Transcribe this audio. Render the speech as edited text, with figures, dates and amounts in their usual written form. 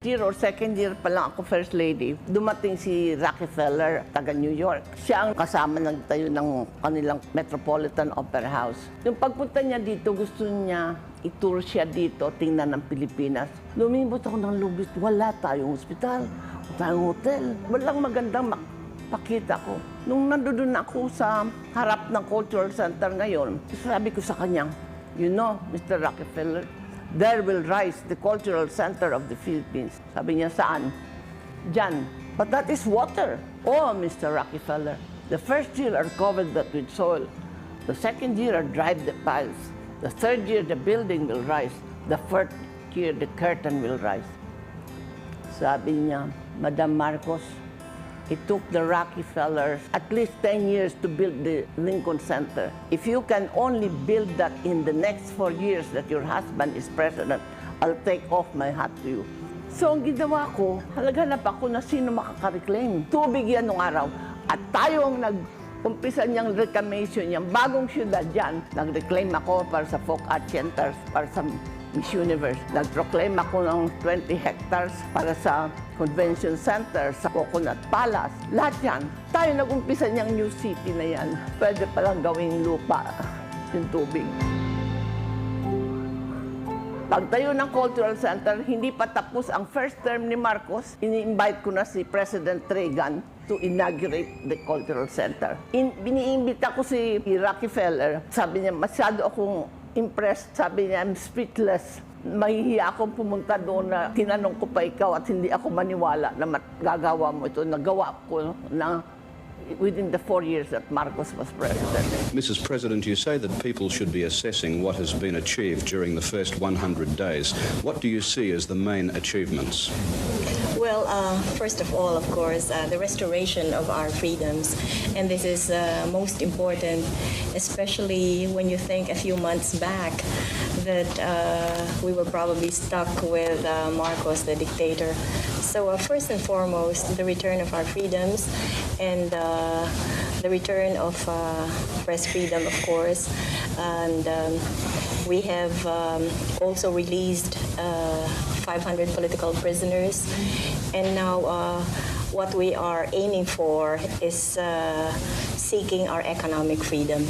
Year or second year pa lang ako First Lady, dumating si Rockefeller, taga New York. Siya ang kasama nagtayo ng kanilang Metropolitan Opera House. Yung pagpunta niya dito, gusto niya i-tour siya dito, tingnan ng Pilipinas. Lumibot ako ng lubis, wala tayong ospital, wala tayong hotel. Walang magandang pakita ko. Nung nandoon ako sa harap ng Cultural Center ngayon, sabi ko sa kanya, you know, Mr. Rockefeller, there will rise the cultural center of the Philippines. Sabi niya, saan? Diyan. But that is water. Oh, Mr. Rockefeller, the first year are covered that with soil. The second year are dried the piles. The third year, the building will rise. The fourth year, the curtain will rise. Sabi niya, Madam Marcos, it took the Rockefellers at least 10 years to build the Lincoln Center. If you can only build that in the next 4 years that your husband is president, I'll take off my hat to you. So ang ginawa ko, halaghanap ako na sino makaka-reclaim. Tubig yan nung araw. At tayo ang nag-umpisa niyang reclamation niyang bagong syudad dyan. Nag-reclaim ako para sa folk art centers, para sa Miss Universe. Nag-proclaim ako ng 20 hectares para sa Convention Center, sa Coconut Palace. Lahat yan. Tayo nag-umpisa niyang new city na yan. Pwede palang gawing lupa yung tubig. Pagtayo ng Cultural Center, hindi pa tapos ang first term ni Marcos. Ini-invite ko na si President Reagan to inaugurate the Cultural Center. Biniimbita ko si Rockefeller. Sabi niya, masyado akong impressed. Sabi niya, I'm speechless. Mahihiya akong pumunta doon na tinanong ko pa ikaw at hindi ako maniwala na magagawa mo ito. Nagawa ko na within the 4 years that Marcos was president. Mrs. President, you say that people should be assessing what has been achieved during the first 100 days. What do you see as the main achievements? Well, first of all, of course, the restoration of our freedoms. And this is most important, especially when you think a few months back that we were probably stuck with Marcos, the dictator. So first and foremost, the return of our freedoms and the return of press freedom, of course. And we have also released 500 political prisoners. And now what we are aiming for is seeking our economic freedom.